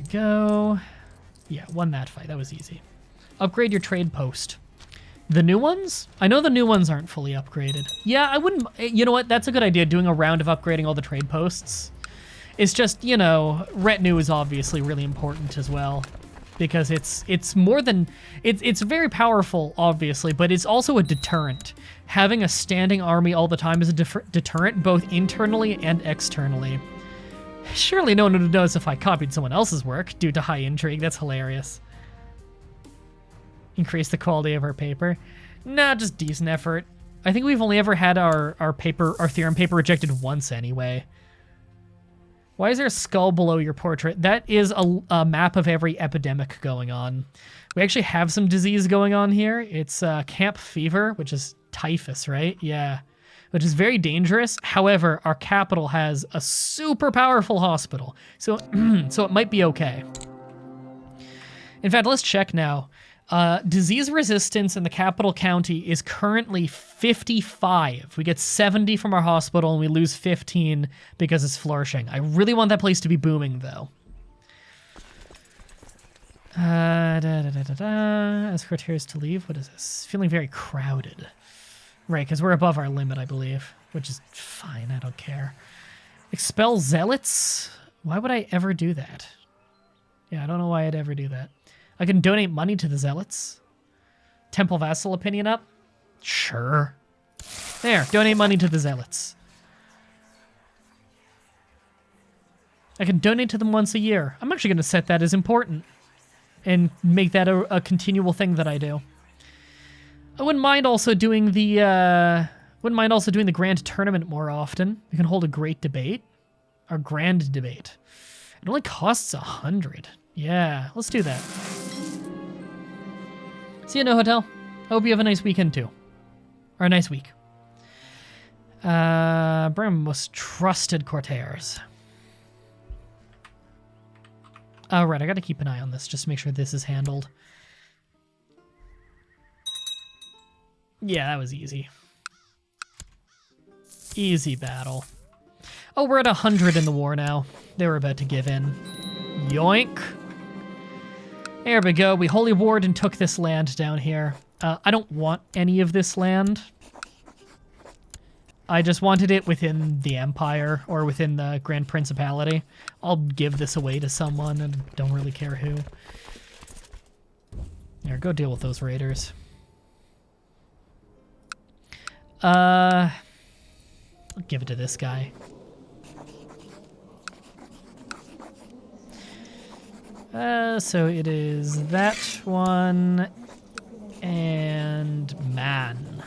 go. Yeah, won that fight. That was easy. Upgrade your trade post. The new ones? I know the new ones aren't fully upgraded. Yeah, I wouldn't... You know what? That's a good idea, doing a round of upgrading all the trade posts. It's just, you know, retinue is obviously really important as well. Because it's more than... It's very powerful, obviously, but it's also a deterrent. Having a standing army all the time is a deterrent, both internally and externally. Surely no one would notice if I copied someone else's work due to high intrigue. That's hilarious. Increase the quality of our paper. Nah, just decent effort. I think we've only ever had our theorem paper rejected once anyway. Why is there a skull below your portrait? That is a map of every epidemic going on. We actually have some disease going on here. It's camp fever, which is typhus, right? Yeah, which is very dangerous. However, our capital has a super powerful hospital, so so it might be okay. In fact, let's check now. Disease resistance in the capital county is currently 55. We get 70 from our hospital and we lose 15 because it's flourishing. I really want that place to be booming though. As criteria to leave, what is this? Feeling very crowded. Right, because we're above our limit, I believe, which is fine, I don't care. Expel zealots? Why would I ever do that? Yeah, I don't know why I'd ever do that. I can donate money to the zealots. Temple vassal opinion up? Sure. There, donate money to the zealots. I can donate to them once a year. I'm actually going to set that as important and make that a continual thing that I do. I wouldn't mind also doing the grand tournament more often. We can hold a great debate. Our grand debate. It only costs 100. Yeah, let's do that. See you, No Hotel. Hope you have a nice weekend too. Or a nice week. Bring most trusted courtiers. Oh, right, I gotta keep an eye on this just to make sure this is handled. Yeah, that was easy. Easy battle. Oh, we're at 100 in the war now. They were about to give in. Yoink. There we go. We holy warred and took this land down here. I don't want any of this land. I just wanted it within the Empire or within the Grand Principality. I'll give this away to someone and don't really care who. Here, go deal with those raiders. I'll give it to this guy. So it is that one and man.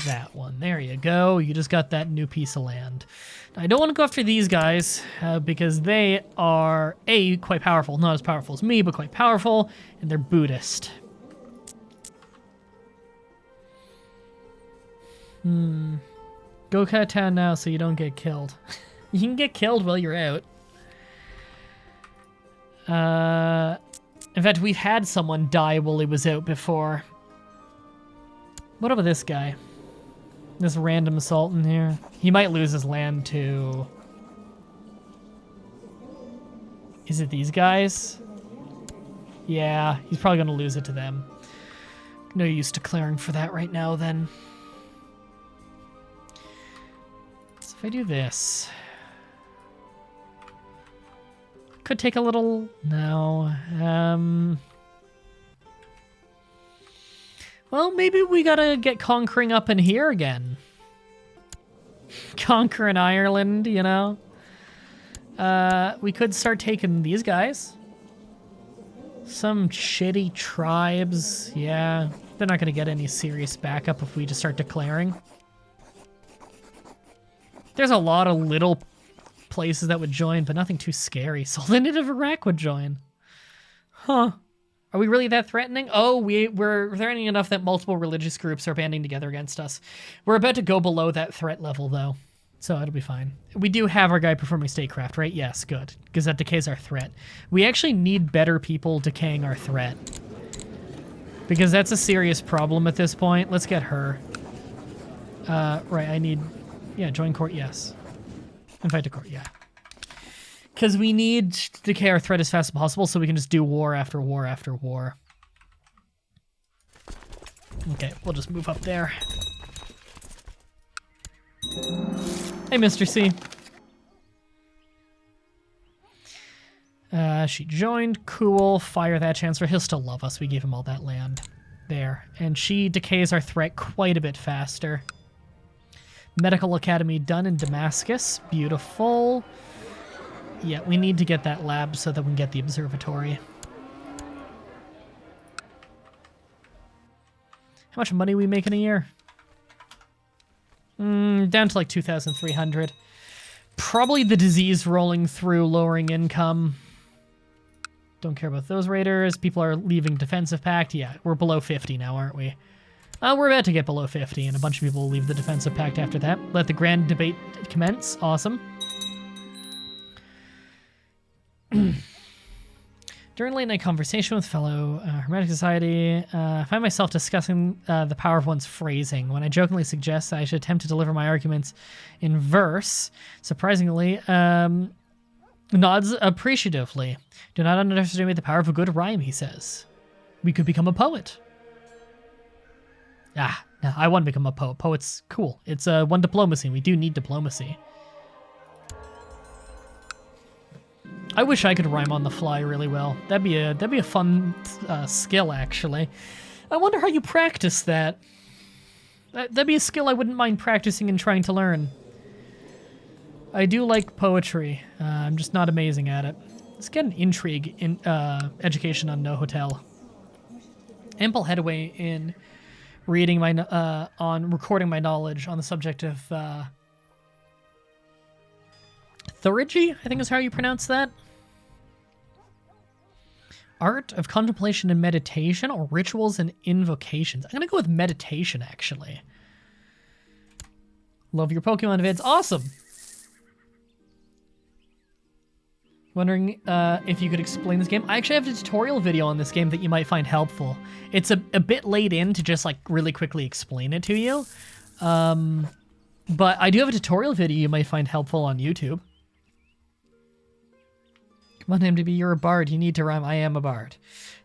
That one. There you go. You just got that new piece of land. Now, I don't want to go after these guys because they are, A, quite powerful. Not as powerful as me, but quite powerful. And they're Buddhist. Go cut town now so you don't get killed. You can get killed while you're out. In fact, we've had someone die while he was out before. What about this guy? This random sultan here. He might lose his land to... Is it these guys? Yeah, he's probably going to lose it to them. No use declaring for that right now, then. So if I do this... Could take a little... No. Well, maybe we gotta get conquering up in here again. Conquering Ireland, you know? We could start taking these guys. Some shitty tribes. Yeah, they're not gonna get any serious backup if we just start declaring. There's a lot of little places that would join, but nothing too scary. Sultanate of Iraq would join. Huh. Are we really that threatening? Oh, we're threatening enough that multiple religious groups are banding together against us. We're about to go below that threat level, though, so it'll be fine. We do have our guy performing statecraft, right? Yes, good, because that decays our threat. We actually need better people decaying our threat, because that's a serious problem at this point. Let's get her. Right, I need... Yeah, join court, yes. Invite to court, yeah. Because we need to decay our threat as fast as possible so we can just do war after war after war. Okay, we'll just move up there. Hey, Mr. C. She joined. Cool. Fire that Chancellor. He'll still love us. We gave him all that land. There. And she decays our threat quite a bit faster. Medical Academy done in Damascus. Beautiful. Yeah, we need to get that lab so that we can get the observatory. How much money we make in a year? Down to like 2,300. Probably the disease rolling through, lowering income. Don't care about those raiders. People are leaving Defensive Pact. Yeah, we're below 50 now, aren't we? We're about to get below 50, and a bunch of people will leave the Defensive Pact after that. Let the grand debate commence. Awesome. During late-night conversation with fellow Hermetic Society, I find myself discussing the power of one's phrasing. When I jokingly suggest that I should attempt to deliver my arguments in verse, surprisingly, nods appreciatively. Do not underestimate the power of a good rhyme, he says. We could become a poet. No, I want to become a poet. Poet's cool. It's one diplomacy. We do need diplomacy. I wish I could rhyme on the fly really well. That'd be a fun skill, actually. I wonder how you practice that. That'd be a skill I wouldn't mind practicing and trying to learn. I do like poetry. I'm just not amazing at it. Let's get an intrigue in education on No Hotel. Ample headway in reading my on recording my knowledge on the subject of theurgy, I think is how you pronounce that. Art of contemplation and meditation, or rituals and invocations. I'm gonna go with meditation, actually. Love your Pokemon vids. Awesome. Wondering if you could explain this game. I actually have a tutorial video on this game that you might find helpful. It's a bit late in to just like really quickly explain it to you. But I do have a tutorial video you might find helpful on YouTube. Come on, MDB, you're a bard. You need to rhyme. I am a bard.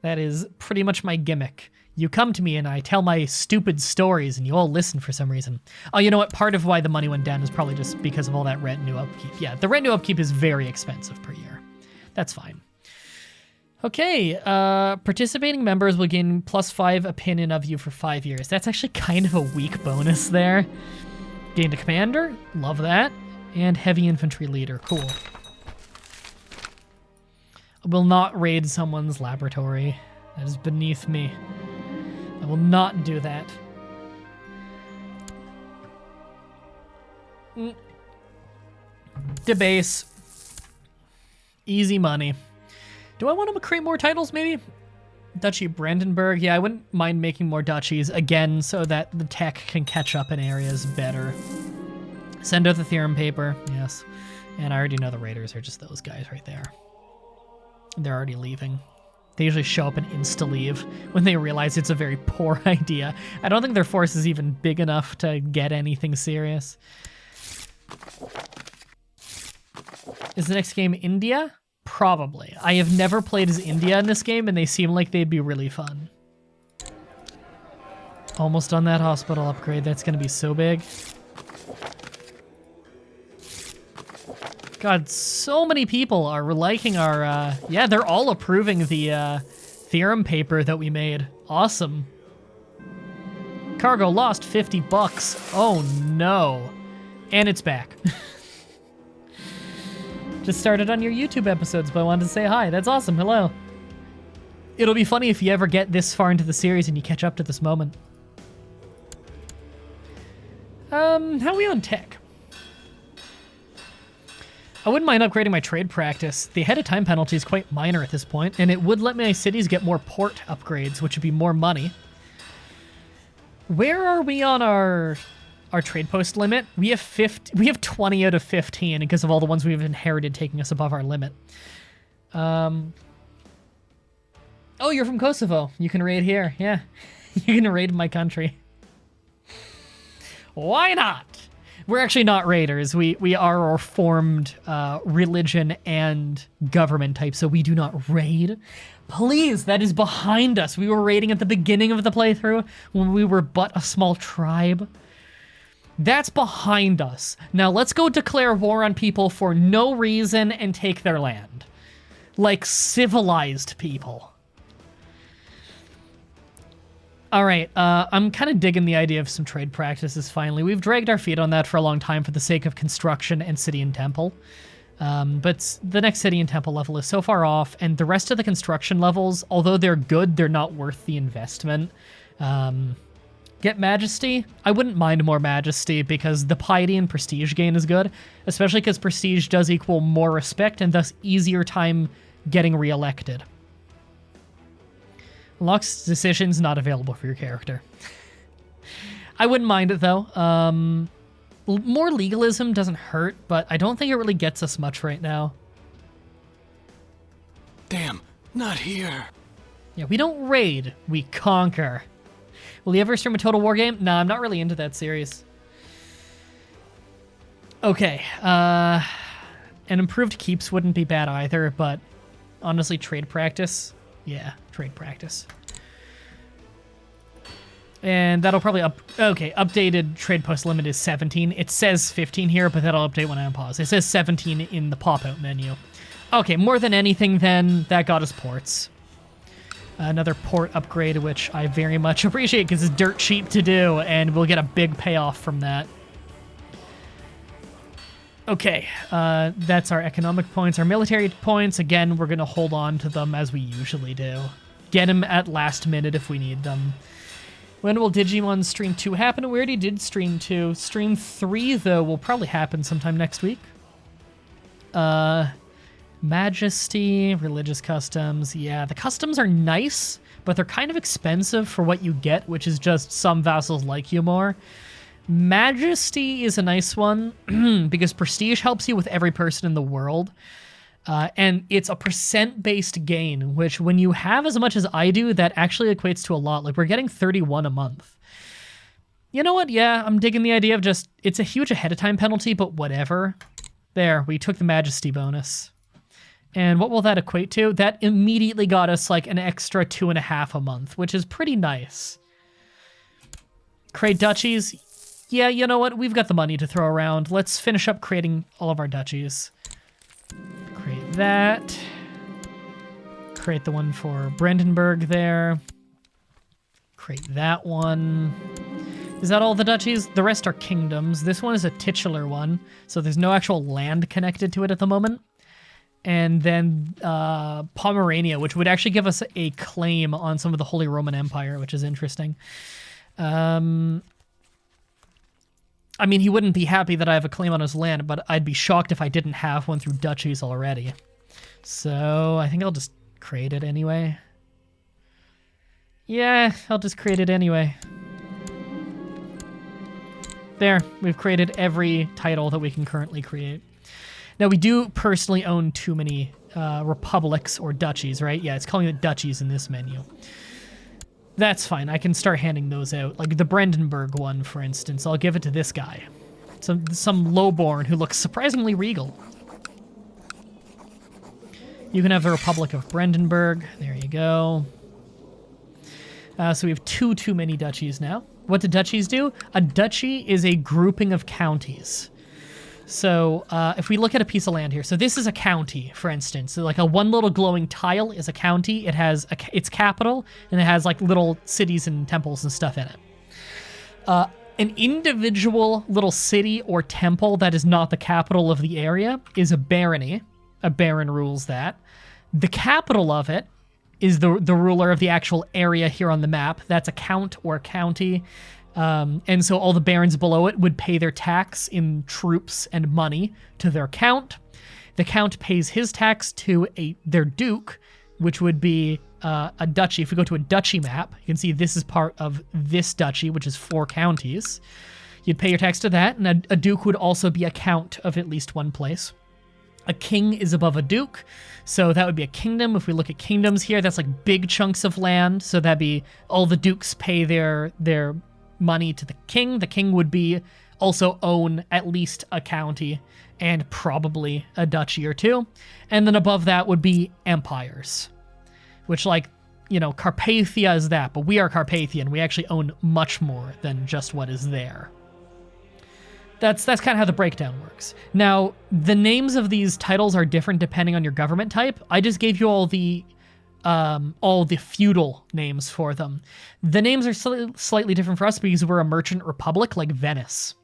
That is pretty much my gimmick. You come to me and I tell my stupid stories and you all listen for some reason. Oh, you know what? Part of why the money went down is probably just because of all that retinue upkeep. Yeah, the retinue upkeep is very expensive per year. That's fine. Okay, participating members will gain +5 opinion of you for 5 years. That's actually kind of a weak bonus there. Gained a commander. Love that. And heavy infantry leader. Cool. I will not raid someone's laboratory. That is beneath me. I will not do that. Debase. Easy money. Do I want to create more titles, maybe? Duchy Brandenburg. Yeah, I wouldn't mind making more duchies, again, so that the tech can catch up in areas better. Send out the theorem paper. Yes. And I already know the raiders are just those guys right there. They're already leaving. They usually show up and insta-leave when they realize it's a very poor idea. I don't think their force is even big enough to get anything serious. Is the next game India? Probably. I have never played as India in this game, and they seem like they'd be really fun. Almost on that hospital upgrade. That's going to be so big. God, so many people are liking our, yeah, they're all approving the theorem paper that we made. Awesome. Cargo lost 50 bucks. Oh no. And it's back. Just started on your YouTube episodes, but I wanted to say hi. That's awesome. Hello. It'll be funny if you ever get this far into the series and you catch up to this moment. How are we on tech? I wouldn't mind upgrading my trade practice. The ahead of time penalty is quite minor at this point, and it would let my cities get more port upgrades, which would be more money. Where are we on our trade post limit? We have 20 out of 15 because of all the ones we've inherited taking us above our limit. Oh, you're from Kosovo. You can raid here. Yeah. You can raid my country. Why not? We're actually not raiders. We are a reformed religion and government type, so we do not raid. Please, that is behind us. We were raiding at the beginning of the playthrough when we were but a small tribe. That's behind us. Now let's go declare war on people for no reason and take their land. Like civilized people. All right, I'm kind of digging the idea of some trade practices finally. We've dragged our feet on that for a long time for the sake of construction and city and temple. But the next city and temple level is so far off, and the rest of the construction levels, although they're good, they're not worth the investment. Get majesty? I wouldn't mind more majesty because the piety and prestige gain is good, especially because prestige does equal more respect and thus easier time getting reelected. Unlocks decisions not available for your character. I wouldn't mind it though. More legalism doesn't hurt, but I don't think it really gets us much right now. Damn, not here. Yeah, we don't raid, we conquer. Will you ever stream a Total War game? Nah, I'm not really into that series. Okay, an improved keeps wouldn't be bad either, but honestly, trade practice. Yeah, trade practice. And that'll probably updated trade post limit is 17. It says 15 here, but that'll update when I unpause. It says 17 in the pop-out menu. Okay, more than anything then, that got us ports. Another port upgrade, which I very much appreciate because it's dirt cheap to do, and we'll get a big payoff from that. Okay, that's our economic points. Our military points, again, we're going to hold on to them as we usually do. Get them at last minute if we need them. When will Digimon Stream 2 happen? We already did Stream 2. Stream 3, though, will probably happen sometime next week. Majesty, religious customs. Yeah, the customs are nice, but they're kind of expensive for what you get, which is just some vassals like you more. Majesty is a nice one because prestige helps you with every person in the world. And it's a percent-based gain, which when you have as much as I do, that actually equates to a lot. Like, we're getting 31 a month. You know what? Yeah, I'm digging the idea of just, it's a huge ahead-of-time penalty, but whatever. There, we took the majesty bonus. And what will that equate to? That immediately got us like an extra 2.5 a month, which is pretty nice. Create duchies. Yeah, you know what? We've got the money to throw around. Let's finish up creating all of our duchies. Create that. Create the one for Brandenburg there. Create that one. Is that all the duchies? The rest are kingdoms. This one is a titular one, so there's no actual land connected to it at the moment. And then Pomerania, which would actually give us a claim on some of the Holy Roman Empire, which is interesting. I mean, he wouldn't be happy that I have a claim on his land, but I'd be shocked if I didn't have one through duchies already. So I think I'll just create it anyway. Yeah, I'll just create it anyway. There, we've created every title that we can currently create. Now, we do personally own too many republics or duchies, right? Yeah, it's calling it duchies in this menu. That's fine. I can start handing those out. Like the Brandenburg one, for instance. I'll give it to this guy. Some lowborn who looks surprisingly regal. You can have the Republic of Brandenburg. There you go. So we have too many duchies now. What do duchies do? A duchy is a grouping of counties. So if we look at a piece of land here, so this is a county, for instance. So like a one little glowing tile is a county. It has its capital, and it has like little cities and temples and stuff in it. An individual little city or temple that is not the capital of the area is a barony. A baron rules that. The capital of it is the ruler of the actual area here on the map. That's a count or county. And so all the barons below it would pay their tax in troops and money to their count. The count pays his tax to their duke, which would be a duchy. If we go to a duchy map, you can see this is part of this duchy, which is 4 counties. You'd pay your tax to that, and a duke would also be a count of at least one place. A king is above a duke, so that would be a kingdom. If we look at kingdoms here, that's like big chunks of land, so that'd be all the dukes pay their money to the king. The king would be also own at least a county and probably a duchy or two. And then above that would be empires, which, like, you know, Carpathia is that, but we are Carpathian. We actually own much more than just what is there. That's kind of how the breakdown works. Now, the names of these titles are different depending on your government type. I just gave you all the feudal names for them. The names are slightly different for us because we're a merchant republic like Venice.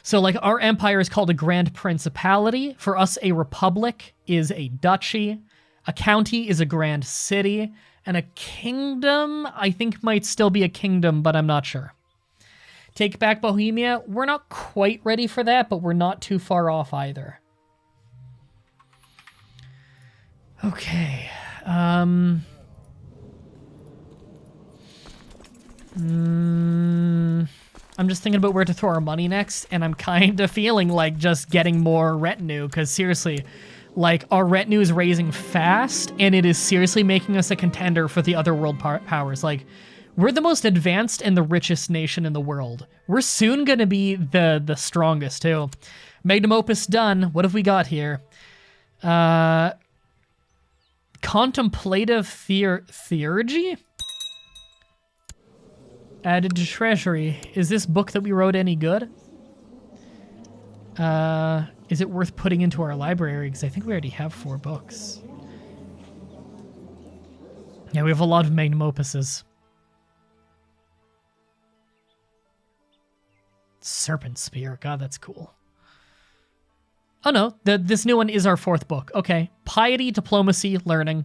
So, like, our empire is called a grand principality. For us, a republic is a duchy. A county is a grand city. And a kingdom, I think, might still be a kingdom, but I'm not sure. Take back Bohemia. We're not quite ready for that, but we're not too far off either. Okay. I'm just thinking about where to throw our money next, and I'm kind of feeling like just getting more retinue, because seriously, like, our retinue is raising fast, and it is seriously making us a contender for the other world powers. Like, we're the most advanced and the richest nation in the world. We're soon going to be the strongest, too. Magnum opus done. What have we got here? Contemplative theurgy? Added to treasury. Is this book that we wrote any good? Is it worth putting into our library? Because I think we already have 4 books. Yeah, we have a lot of magnum opuses. Serpent Spear. God, that's cool. Oh no, this new one is our 4th book. Okay. Piety, Diplomacy, Learning.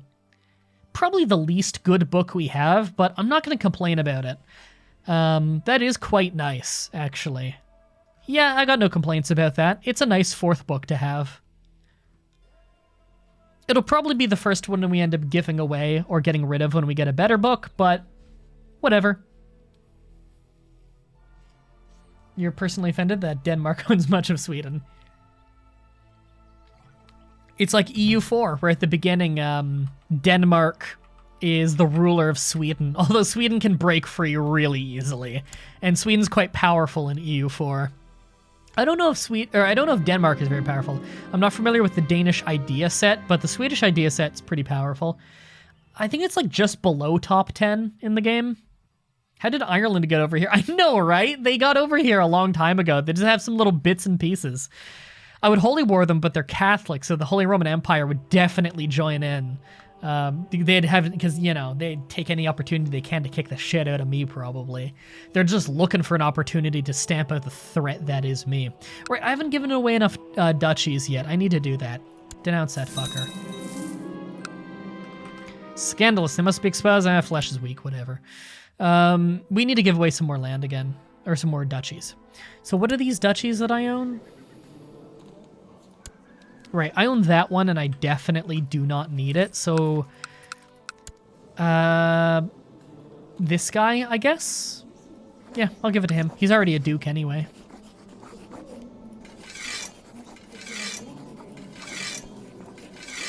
Probably the least good book we have, but I'm not going to complain about it. That is quite nice, actually. Yeah, I got no complaints about that. It's a nice 4th book to have. It'll probably be the first one we end up giving away or getting rid of when we get a better book, but whatever. You're personally offended that Denmark owns much of Sweden. It's like EU4, where at the beginning, Denmark is the ruler of Sweden, although Sweden can break free really easily, and Sweden's quite powerful in EU4. I don't know if Denmark is very powerful. I'm not familiar with the Danish idea set, but the Swedish idea set's pretty powerful. I think it's like just below top 10 in the game. How did Ireland get over here? I know, right? They got over here a long time ago. They just have some little bits and pieces. I would holy war them, but they're Catholic, so the Holy Roman Empire would definitely join in. They'd have, because, you know, they'd take any opportunity they can to kick the shit out of me, probably. They're just looking for an opportunity to stamp out the threat that is me. Right, I haven't given away enough duchies yet. I need to do that. Denounce that fucker. Scandalous. They must be exposed. Flesh is weak, whatever. We need to give away some more land again, or some more duchies. So what are these duchies that I own? Right, I own that one, and I definitely do not need it, so... this guy, I guess? Yeah, I'll give it to him. He's already a duke anyway.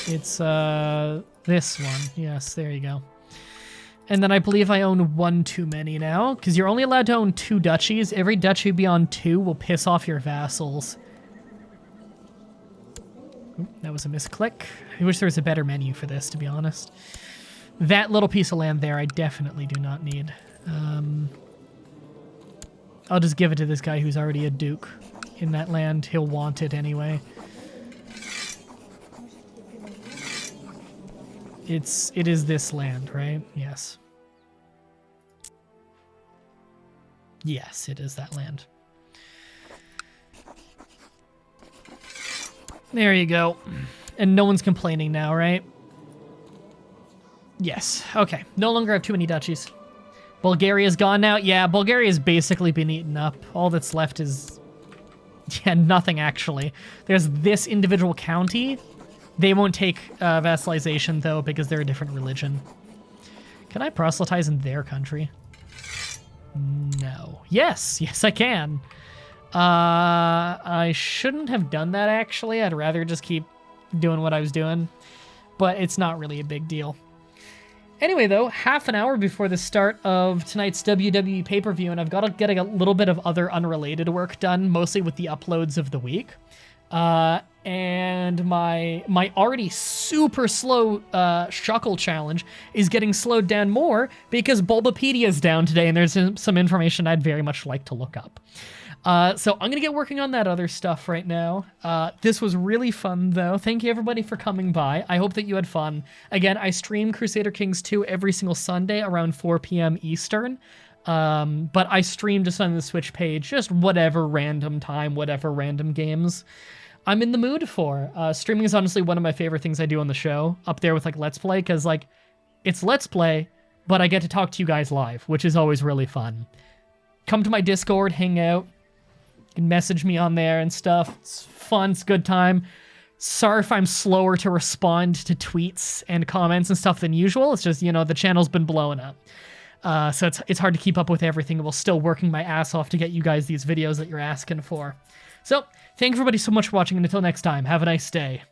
It's, this one. Yes, there you go. And then I believe I own 1 too many now, because you're only allowed to own 2 duchies. Every duchy beyond 2 will piss off your vassals. Oop, that was a misclick. I wish there was a better menu for this, to be honest. That little piece of land there I definitely do not need. I'll just give it to this guy who's already a duke in that land. He'll want it anyway. It is this land, right? Yes. Yes, it is that land. There you go. And no one's complaining now, right? Yes. Okay. No longer have too many duchies. Bulgaria's gone now. Yeah, Bulgaria's basically been eaten up. All that's left is... yeah, nothing, actually. There's this individual county. They won't take vassalization, though, because they're a different religion. Can I proselytize in their country? No. Yes. Yes, I can. I shouldn't have done that, actually. I'd rather just keep doing what I was doing. But it's not really a big deal. Anyway, though, half an hour before the start of tonight's WWE pay-per-view, and I've got to get a little bit of other unrelated work done, mostly with the uploads of the week. And my already super slow Shuckle challenge is getting slowed down more because Bulbapedia is down today, and there's some information I'd very much like to look up. So I'm going to get working on that other stuff right now. This was really fun, though. Thank you, everybody, for coming by. I hope that you had fun. Again, I stream Crusader Kings 2 every single Sunday around 4 p.m. Eastern. But I stream just on the Switch page, just whatever random time, whatever random games I'm in the mood for. Streaming is honestly one of my favorite things I do on the show, up there with, like, Let's Play, because, like, it's Let's Play, but I get to talk to you guys live, which is always really fun. Come to my Discord, hang out. You can message me on there and stuff. It's fun. It's a good time. Sorry if I'm slower to respond to tweets and comments and stuff than usual. It's just, you know, the channel's been blowing up. So it's hard to keep up with everything while still working my ass off to get you guys these videos that you're asking for. So, thank everybody so much for watching, and until next time, have a nice day.